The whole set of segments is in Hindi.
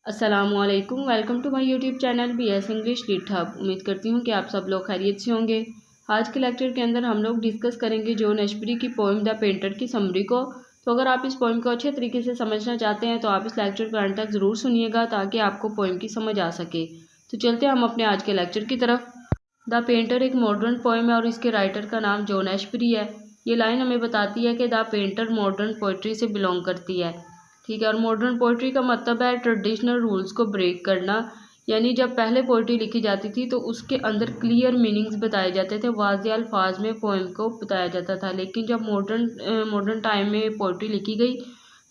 अस्सलामुअलैकुम, welcome to my YouTube channel BS English lit hub. उम्मीद करती हूँ कि आप सब लोग खैरियत से होंगे। आज के लेक्चर के अंदर हम लोग डिस्कस करेंगे जॉन एशबरी की पोएम द पेंटर की समरी को। तो अगर आप इस पोएम को अच्छे तरीके से समझना चाहते हैं तो आप इस लेक्चर को अंत तक ज़रूर सुनिएगा ताकि आपको पोएम की समझ आ सके। तो चलते हैं हम अपने आज के लेक्चर की तरफ। द पेंटर एक मॉडर्न पोएम है और इसके राइटर का नाम जॉन एशबरी है। ये लाइन हमें बताती है कि द पेंटर मॉडर्न पोइट्री से बिलोंग करती है। ठीक है, और मॉडर्न पोइट्री का मतलब है ट्रेडिशनल रूल्स को ब्रेक करना। यानी जब पहले पोइट्री लिखी जाती थी तो उसके अंदर क्लियर मीनिंग्स बताए जाते थे, वाज़ेह अल्फाज में पोएम को बताया जाता था। लेकिन जब मॉडर्न टाइम में पोइट्री लिखी गई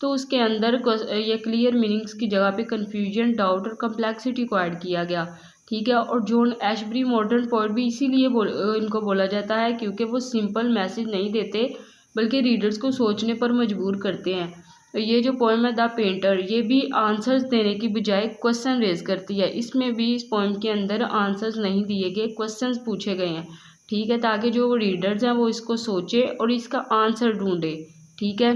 तो उसके अंदर ये क्लियर मीनिंग्स की जगह पे कन्फ्यूजन, डाउट और कम्प्लेक्सिटी को ऐड किया गया। ठीक है, और जॉन एशबरी मॉडर्न पोइट भी इसीलिए इनको बोला जाता है क्योंकि वो सिंपल मैसेज नहीं देते बल्कि रीडर्स को सोचने पर मजबूर करते हैं। ये जो पोएम है द पेंटर, ये भी आंसर्स देने की बजाय क्वेश्चन रेज करती है। इसमें भी इस पोएम के अंदर आंसर्स नहीं दिए गए, क्वेश्चंस पूछे गए हैं। ठीक है, ताकि जो रीडर्स हैं वो इसको सोचे और इसका आंसर ढूंढे। ठीक है,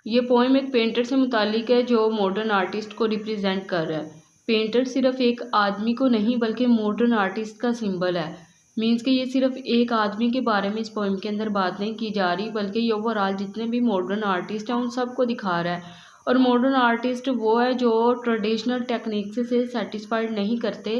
ये पोएम एक पेंटर से मुतालिक है जो मॉडर्न आर्टिस्ट को रिप्रेजेंट कर रहा है। पेंटर सिर्फ एक आदमी को नहीं बल्कि मॉडर्न आर्टिस्ट का सिंबल है। मीन्स कि ये सिर्फ एक आदमी के बारे में इस पोएम के अंदर बात नहीं की जा रही बल्कि ये ओवरऑल जितने भी मॉडर्न आर्टिस्ट हैं उन सबको दिखा रहा है। और मॉडर्न आर्टिस्ट वो है जो ट्रेडिशनल टेक्निक्स से सेटिस्फाइड नहीं करते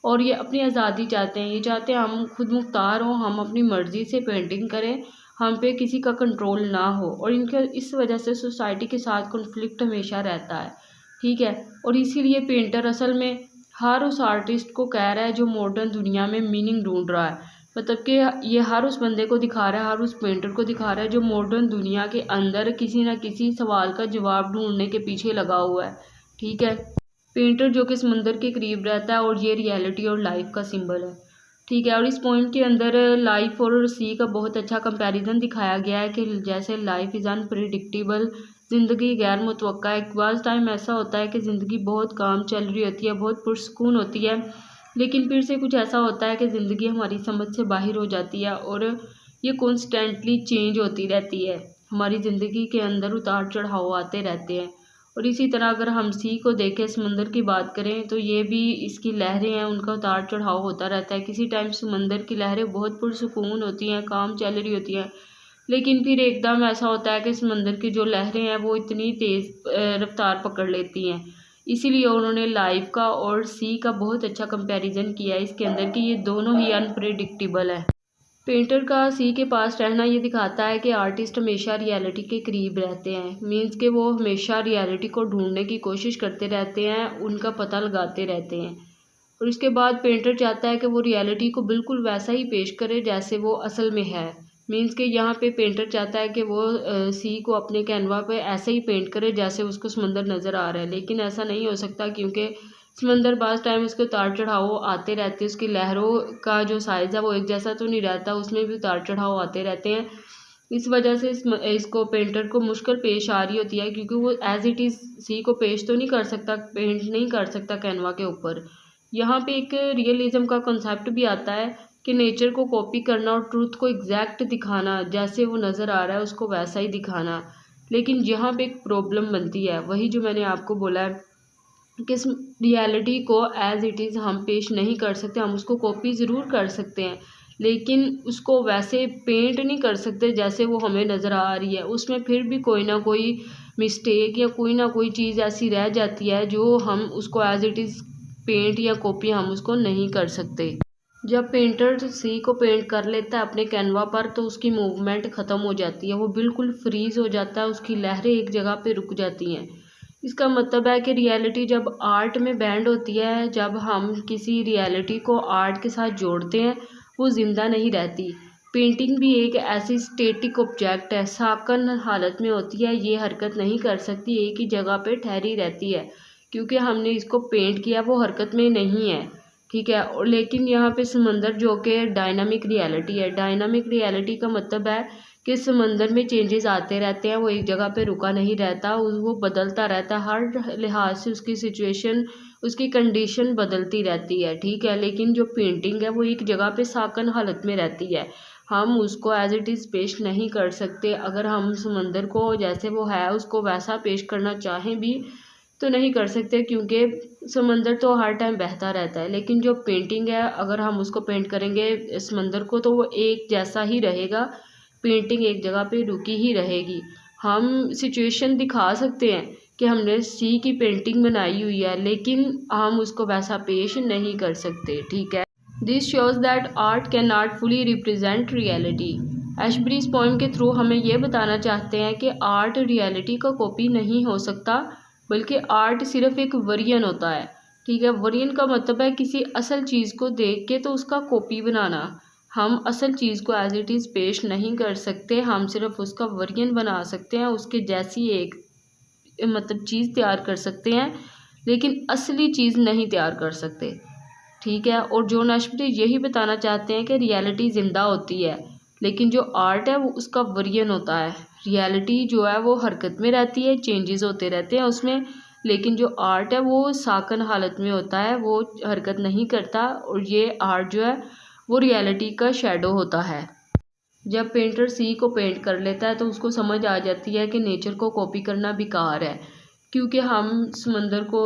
और ये अपनी आज़ादी चाहते हैं। ये चाहते हैं हम खुद मुख्तार हों, हम अपनी मर्ज़ी से पेंटिंग करें, हम पे किसी का कंट्रोल ना हो। और इनके इस वजह से सोसाइटी के साथ कॉन्फ्लिक्ट हमेशा रहता है। ठीक है, और इसीलिए पेंटर असल में हर उस आर्टिस्ट को कह रहा है जो मॉडर्न दुनिया में मीनिंग ढूंढ रहा है। मतलब कि ये हर उस बंदे को दिखा रहा है, हर उस पेंटर को दिखा रहा है जो मॉडर्न दुनिया के अंदर किसी न किसी सवाल का जवाब ढूंढने के पीछे लगा हुआ है। ठीक है, पेंटर जो कि समंदर के करीब रहता है और ये रियलिटी और लाइफ का सिंबल है। ठीक है, और इस पोइम के अंदर लाइफ और सी का बहुत अच्छा कंपैरिजन दिखाया गया है कि जैसे लाइफ इज़ अनप्रिडिक्टेबल, ज़िंदगी गैर मुतवक्का है। बाज़ टाइम ऐसा होता है कि ज़िंदगी बहुत काम चल रही होती है, बहुत पुरसकून होती है, लेकिन फिर से कुछ ऐसा होता है कि ज़िंदगी हमारी समझ से बाहर हो जाती है और ये कॉन्स्टेंटली चेंज होती रहती है। हमारी ज़िंदगी के अंदर उतार चढ़ाव आते रहते हैं। और इसी तरह अगर हम सी को देखें, समंदर की बात करें तो ये भी इसकी लहरें हैं, उनका उतार चढ़ाव होता रहता है। किसी टाइम समंदर की लहरें बहुत पुरसुकून होती हैं, काम चल रही होती हैं, लेकिन फिर एकदम ऐसा होता है कि समंदर की जो लहरें हैं वो इतनी तेज़ रफ्तार पकड़ लेती हैं। इसीलिए उन्होंने लाइफ का और सी का बहुत अच्छा कंपैरिजन किया है इसके अंदर कि ये दोनों ही अनप्रेडिक्टेबल है। पेंटर का सी के पास रहना ये दिखाता है कि आर्टिस्ट हमेशा रियलिटी के करीब रहते हैं। मीन्स कि वो हमेशा रियलिटी को ढूंढने की कोशिश करते रहते हैं, उनका पता लगाते रहते हैं। और इसके बाद पेंटर चाहता है कि वो रियलिटी को बिल्कुल वैसा ही पेश करे जैसे वो असल में है। मीन्स कि यहाँ पे पेंटर चाहता है कि वो सी को अपने कैनवा पे ऐसे ही पेंट करे जैसे उसको समंदर नज़र आ रहा है, लेकिन ऐसा नहीं हो सकता क्योंकि समंदर बाज़ टाइम उसके उतार चढ़ाव आते रहते हैं। उसकी लहरों का जो साइज़ है वो एक जैसा तो नहीं रहता, उसमें भी उतार चढ़ाव आते रहते हैं। इस वजह से इसको पेंटर को मुश्किल पेश आ रही होती है क्योंकि वो एज इट इज़ सी को पेश तो नहीं कर सकता, पेंट नहीं कर सकता कैनवा के ऊपर। यहाँ पे एक रियलिज्म का कॉन्सेप्ट भी आता है कि नेचर को कॉपी करना और ट्रूथ को एग्जैक्ट दिखाना, जैसे वो नज़र आ रहा है उसको वैसा ही दिखाना। लेकिन यहाँ पे एक प्रॉब्लम बनती है, वही जो मैंने आपको बोला है कि इस रियलिटी को एज इट इज़ हम पेश नहीं कर सकते। हम उसको कॉपी ज़रूर कर सकते हैं लेकिन उसको वैसे पेंट नहीं कर सकते जैसे वो हमें नज़र आ रही है। उसमें फिर भी कोई ना कोई मिस्टेक या कोई ना कोई चीज़ ऐसी रह जाती है जो हम उसको एज इट इज़ पेंट या कॉपी हम उसको नहीं कर सकते। जब पेंटर सी को पेंट कर लेता है अपने कैनवा पर तो उसकी मूवमेंट ख़त्म हो जाती है, वो बिल्कुल फ्रीज़ हो जाता है, उसकी लहरें एक जगह पे रुक जाती हैं। इसका मतलब है कि रियलिटी जब आर्ट में बैंड होती है, जब हम किसी रियलिटी को आर्ट के साथ जोड़ते हैं, वो ज़िंदा नहीं रहती। पेंटिंग भी एक ऐसी स्टैटिक ऑब्जेक्ट है, साकन हालत में होती है, ये हरकत नहीं कर सकती, एक ही जगह पे ठहरी रहती है क्योंकि हमने इसको पेंट किया, वो हरकत में नहीं है। ठीक है, और लेकिन यहाँ पे समंदर जो कि डायनामिक रियलिटी है, डायनामिक रियलिटी का मतलब है कि समंदर में चेंजेस आते रहते हैं, वो एक जगह पे रुका नहीं रहता, वो बदलता रहता है, हर लिहाज से उसकी सिचुएशन, उसकी कंडीशन बदलती रहती है। ठीक है, लेकिन जो पेंटिंग है वो एक जगह पे साकन हालत में रहती है, हम उसको एज इट इज़ पेश नहीं कर सकते। अगर हम समंदर को जैसे वो है उसको वैसा पेश करना चाहें भी तो नहीं कर सकते, क्योंकि समंदर तो हर टाइम बहता रहता है। लेकिन जो पेंटिंग है, अगर हम उसको पेंट करेंगे समंदर को, तो वो एक जैसा ही रहेगा, पेंटिंग एक जगह पे रुकी ही रहेगी। हम सिचुएशन दिखा सकते हैं कि हमने सी की पेंटिंग बनाई हुई है, लेकिन हम उसको वैसा पेश नहीं कर सकते, ठीक है। This shows that art can not fully represent reality. Ashbery इस पोएम के थ्रू हमें ये बताना चाहते हैं कि आर्ट रियलिटी का कॉपी नहीं हो सकता, बल्कि आर्ट सिर्फ एक वर्जन होता है, ठीक है। वर्जन का मतलब है किसी असल चीज़ को देख के तो उसका कॉपी बनाना। हम असल चीज़ को एज इट इज़ पेश नहीं कर सकते, हम सिर्फ उसका वर्जन बना सकते हैं, उसके जैसी एक मतलब चीज़ तैयार कर सकते हैं, लेकिन असली चीज़ नहीं तैयार कर सकते, ठीक है। और जॉन एशबरी यही बताना चाहते हैं कि रियलिटी ज़िंदा होती है, लेकिन जो आर्ट है वो उसका वर्जन होता है। रियलिटी जो है वो हरकत में रहती है, चेंजेस होते रहते हैं उसमें, लेकिन जो आर्ट है वो साकन हालत में होता है, वो हरकत नहीं करता। और ये आर्ट जो है वो रियलिटी का शेडो होता है। जब पेंटर सी को पेंट कर लेता है तो उसको समझ आ जाती है कि नेचर को कॉपी करना बेकार है, क्योंकि हम समंदर को,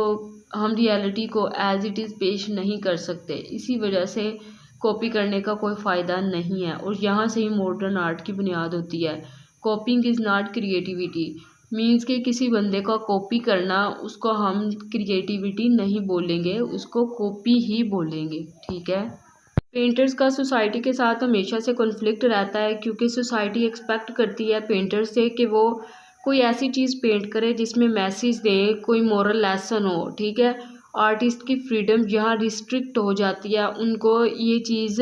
हम रियलिटी को एज इट इज़ पेश नहीं कर सकते। इसी वजह से कॉपी करने का कोई फ़ायदा नहीं है, और यहाँ से ही मॉडर्न आर्ट की बुनियाद होती है। कॉपिंग इज़ नॉट क्रिएटिविटी, मीन्स कि किसी बंदे का कॉपी करना, उसको हम क्रिएटिविटी नहीं बोलेंगे, उसको कॉपी ही बोलेंगे, ठीक है। पेंटर्स का सोसाइटी के साथ हमेशा से कॉन्फ्लिक्ट रहता है, क्योंकि सोसाइटी एक्सपेक्ट करती है पेंटर्स से कि वो कोई ऐसी चीज़ पेंट करे जिसमें मैसेज दें, कोई मोरल लेसन हो, ठीक है। आर्टिस्ट की फ्रीडम यहाँ रिस्ट्रिक्ट हो जाती है, उनको ये चीज़,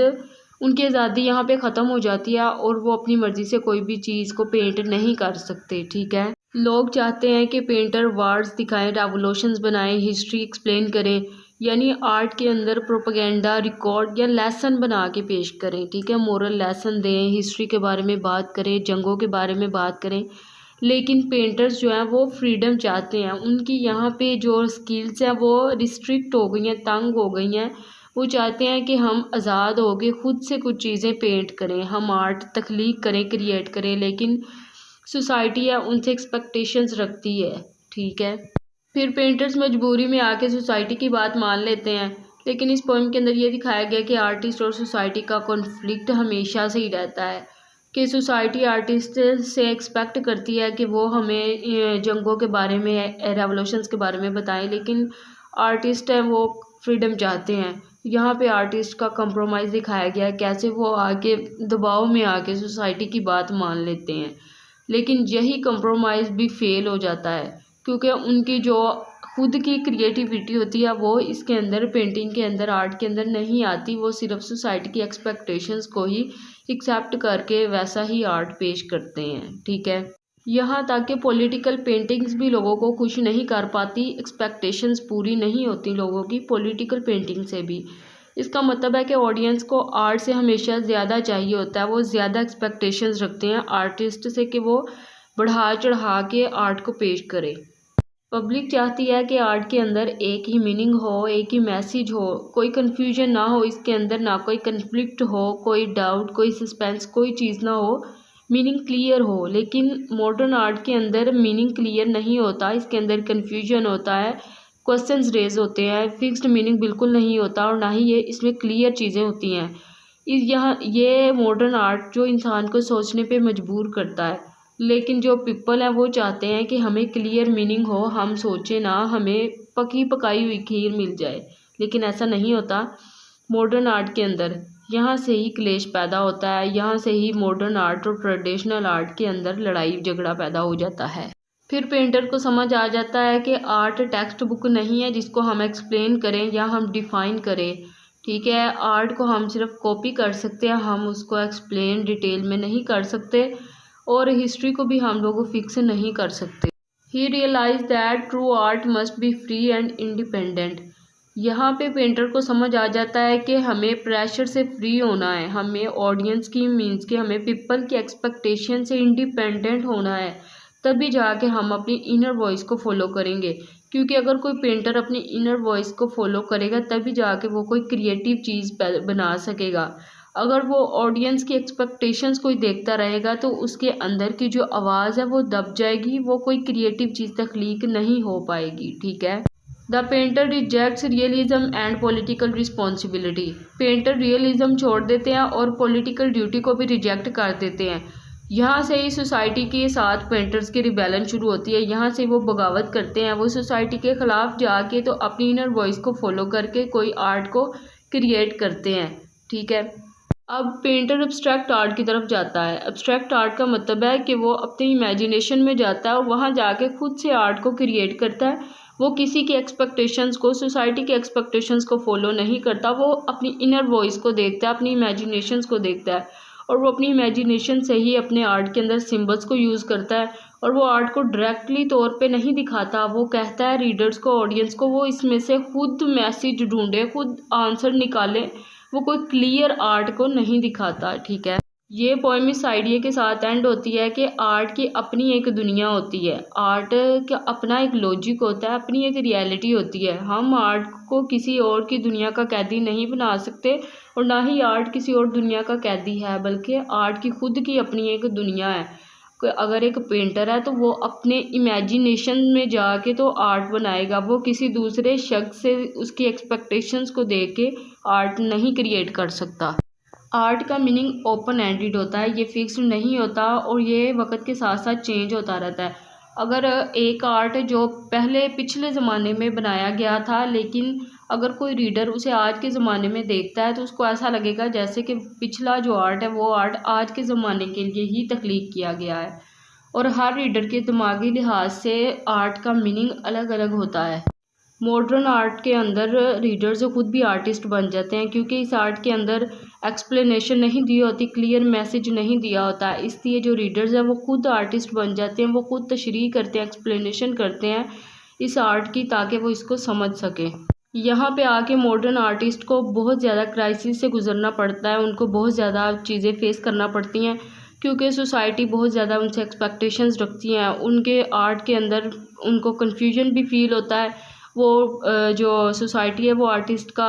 उनकी आज़ादी यहाँ पे ख़त्म हो जाती है, और वो अपनी मर्ज़ी से कोई भी चीज़ को पेंट नहीं कर सकते, ठीक है। लोग चाहते हैं कि पेंटर वार्स दिखाएं, रेवोल्यूशंस बनाएं, हिस्ट्री एक्सप्लेन करें, यानी आर्ट के अंदर प्रोपेगेंडा, रिकॉर्ड या लेसन बना के पेश करें, ठीक है। मोरल लेसन दें, हिस्ट्री के बारे में बात करें, जंगों के बारे में बात करें। लेकिन पेंटर्स जो हैं वो फ्रीडम चाहते हैं, उनकी यहाँ पे जो स्किल्स हैं वो रिस्ट्रिक्ट हो गई हैं, तंग हो गई हैं। वो चाहते हैं कि हम आज़ाद हो के खुद से कुछ चीज़ें पेंट करें, हम आर्ट तख्लीक करें, क्रिएट करें, लेकिन सोसाइटी है उनसे एक्सपेक्टेशंस रखती है, ठीक है। फिर पेंटर्स मजबूरी में आके सोसाइटी की बात मान लेते हैं। लेकिन इस पोएम के अंदर ये दिखाया गया कि आर्टिस्ट और सोसाइटी का कॉन्फ्लिक्ट हमेशा से ही रहता है, कि सोसाइटी आर्टिस्ट से एक्सपेक्ट करती है कि वो हमें जंगों के बारे में, रेवोल्यूशंस के बारे में बताएं, लेकिन आर्टिस्ट है वो फ्रीडम चाहते हैं। यहाँ पे आर्टिस्ट का कंप्रोमाइज़ दिखाया गया है, कैसे वो आके दबाव में आके सोसाइटी की बात मान लेते हैं, लेकिन यही कंप्रोमाइज़ भी फेल हो जाता है, क्योंकि उनकी जो खुद की क्रिएटिविटी होती है वो इसके अंदर, पेंटिंग के अंदर, आर्ट के अंदर नहीं आती। वो सिर्फ सोसाइटी की एक्सपेक्टेशंस को ही एक्सेप्ट करके वैसा ही आर्ट पेश करते हैं, ठीक है। यहाँ तक कि पॉलिटिकल पेंटिंग्स भी लोगों को खुश नहीं कर पाती, एक्सपेक्टेशंस पूरी नहीं होती लोगों की पॉलिटिकल पेंटिंग से भी। इसका मतलब है कि ऑडियंस को आर्ट से हमेशा ज़्यादा चाहिए होता है, वो ज़्यादा एक्सपेक्टेशंस रखते हैं आर्टिस्ट से कि वो बढ़ा चढ़ा के आर्ट को पेश करे। पब्लिक चाहती है कि आर्ट के अंदर एक ही मीनिंग हो, एक ही मैसेज हो, कोई कन्फ्यूजन ना हो इसके अंदर, ना कोई कन्फ्लिक्ट हो, कोई डाउट, कोई सस्पेंस, कोई चीज़ ना हो, मीनिंग क्लियर हो। लेकिन मॉडर्न आर्ट के अंदर मीनिंग क्लियर नहीं होता, इसके अंदर कन्फ्यूजन होता है, क्वेश्चंस रेज होते हैं, फिक्स्ड मीनिंग बिल्कुल नहीं होता, और ना ही ये इसमें क्लियर चीज़ें होती हैं। यहाँ ये मॉडर्न आर्ट जो इंसान को सोचने पे मजबूर करता है, लेकिन जो पीपल है वो चाहते हैं कि हमें क्लियर मीनिंग हो, हम सोचें ना, हमें पकी पकाई हुई खीर मिल जाए, लेकिन ऐसा नहीं होता मॉडर्न आर्ट के अंदर। यहाँ से ही क्लेश पैदा होता है, यहाँ से ही मॉडर्न आर्ट और ट्रेडिशनल आर्ट के अंदर लड़ाई झगड़ा पैदा हो जाता है। फिर पेंटर को समझ आ जाता है कि आर्ट टेक्स्ट बुक नहीं है जिसको हम एक्सप्लेन करें या हम डिफ़ाइन करें, ठीक है। आर्ट को हम सिर्फ कॉपी कर सकते हैं, हम उसको एक्सप्लेन डिटेल में नहीं कर सकते, और हिस्ट्री को भी हम लोग फिक्स नहीं कर सकते। He realize that true art must be free and independent. यहाँ पे पेंटर को समझ आ जाता है कि हमें प्रेशर से फ्री होना है, हमें ऑडियंस की, मीन्स कि हमें पीपल की एक्सपेक्टेशन से इंडिपेंडेंट होना है, तभी जाके हम अपनी इनर वॉइस को फॉलो करेंगे। क्योंकि अगर कोई पेंटर अपनी इनर वॉइस को फॉलो करेगा तभी जाके वो कोई क्रिएटिव चीज़ बना सकेगा। अगर वो ऑडियंस की एक्सपेक्टेशंस कोई देखता रहेगा तो उसके अंदर की जो आवाज़ है वो दब जाएगी, वो कोई क्रिएटिव चीज़ तख्लीक नहीं हो पाएगी। ठीक है। The painter rejects realism and political responsibility. Painter realism छोड़ देते हैं और पॉलिटिकल ड्यूटी को भी रिजेक्ट कर देते हैं। यहाँ से ही सोसाइटी के साथ पेंटर्स की रिबेलन शुरू होती है। यहाँ से वो बगावत करते हैं, वो सोसाइटी के ख़िलाफ़ जाके तो अपनी इनर वॉइस को फॉलो करके कोई आर्ट को क्रिएट करते हैं। ठीक है। अब पेंटर एब्स्ट्रैक्ट आर्ट की तरफ जाता है। एब्स्ट्रैक्ट आर्ट का मतलब है कि वो अपनी इमेजिनेशन में जाता है और वहाँ जाके खुद से आर्ट को क्रिएट करता है। वो किसी की एक्सपेक्टेशंस को, सोसाइटी के एक्सपेक्टेशंस को फॉलो नहीं करता। वो अपनी इनर वॉइस को देखता है, अपनी इमेजिनेशंस को देखता है और वो अपनी इमेजिनेशन से ही अपने आर्ट के अंदर सिम्बल्स को यूज़ करता है और वो आर्ट को डायरेक्टली तौर पे नहीं दिखाता। वो कहता है रीडर्स को, ऑडियंस को, वो इसमें से खुद मैसेज ढूंढे, खुद आंसर निकाले। वो कोई क्लियर आर्ट को नहीं दिखाता। ठीक है। ये पोएम इस आइडिया के साथ एंड होती है कि आर्ट की अपनी एक दुनिया होती है, आर्ट का अपना एक लॉजिक होता है, अपनी एक रियलिटी होती है। हम आर्ट को किसी और की दुनिया का कैदी नहीं बना सकते और ना ही आर्ट किसी और दुनिया का कैदी है, बल्कि आर्ट की खुद की अपनी एक दुनिया है। अगर एक पेंटर है तो वो अपने इमेजिनेशन में जाके तो आर्ट बनाएगा, वो किसी दूसरे शख्स से उसकी एक्सपेक्टेशंस को देख के आर्ट नहीं क्रिएट कर सकता। आर्ट का मीनिंग ओपन एंडेड होता है, ये फिक्स्ड नहीं होता और ये वक्त के साथ साथ चेंज होता रहता है। अगर एक आर्ट जो पहले पिछले ज़माने में बनाया गया था, लेकिन अगर कोई रीडर उसे आज के ज़माने में देखता है तो उसको ऐसा लगेगा जैसे कि पिछला जो आर्ट है वो आर्ट आज के ज़माने के लिए ही तख्लीक किया गया है। और हर रीडर के दिमागी लिहाज से आर्ट का मीनिंग अलग अलग होता है। मॉडर्न आर्ट के अंदर रीडर्स खुद भी आर्टिस्ट बन जाते हैं, क्योंकि इस आर्ट के अंदर एक्सप्लेनेशन नहीं दी होती, क्लियर मैसेज नहीं दिया होता, इसलिए जो रीडर्स हैं वो खुद आर्टिस्ट बन जाते हैं। वो खुद तशरीह करते हैं, एक्सप्लेनेशन करते हैं इस आर्ट की, ताकि वो इसको समझ सकें। यहाँ पे आके मॉडर्न आर्टिस्ट को बहुत ज़्यादा क्राइसिस से गुजरना पड़ता है, उनको बहुत ज़्यादा चीज़ें फेस करना पड़ती हैं, क्योंकि सोसाइटी बहुत ज़्यादा उनसे एक्सपेक्टेशंस रखती हैं। उनके आर्ट के अंदर उनको कन्फ्यूजन भी फील होता है। वो जो सोसाइटी है वो आर्टिस्ट का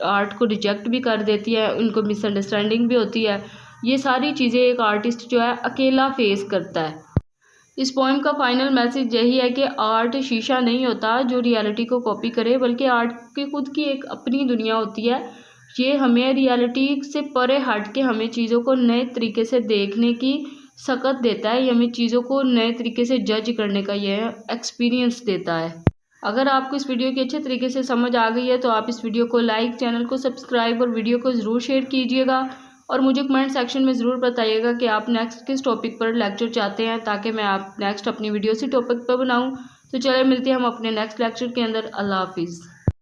आर्ट को रिजेक्ट भी कर देती है, उनको मिसअंडरस्टैंडिंग भी होती है। ये सारी चीज़ें एक आर्टिस्ट जो है अकेला फेस करता है। इस पोएम का फाइनल मैसेज यही है कि आर्ट शीशा नहीं होता जो रियलिटी को कॉपी करे, बल्कि आर्ट की खुद की एक अपनी दुनिया होती है। ये हमें रियलिटी से परे हट के हमें चीज़ों को नए तरीके से देखने की सकत देता है, ये हमें चीज़ों को नए तरीके से जज करने का ये एक्सपीरियंस देता है। अगर आपको इस वीडियो की अच्छे तरीके से समझ आ गई है तो आप इस वीडियो को लाइक, चैनल को सब्सक्राइब और वीडियो को ज़रूर शेयर कीजिएगा और मुझे कमेंट सेक्शन में ज़रूर बताइएगा कि आप नेक्स्ट किस टॉपिक पर लेक्चर चाहते हैं, ताकि मैं आप नेक्स्ट अपनी वीडियो इसी टॉपिक पर बनाऊं। तो चलिए मिलते हैं हम अपने नेक्स्ट लेक्चर के अंदर। अल्लाह हाफिज़।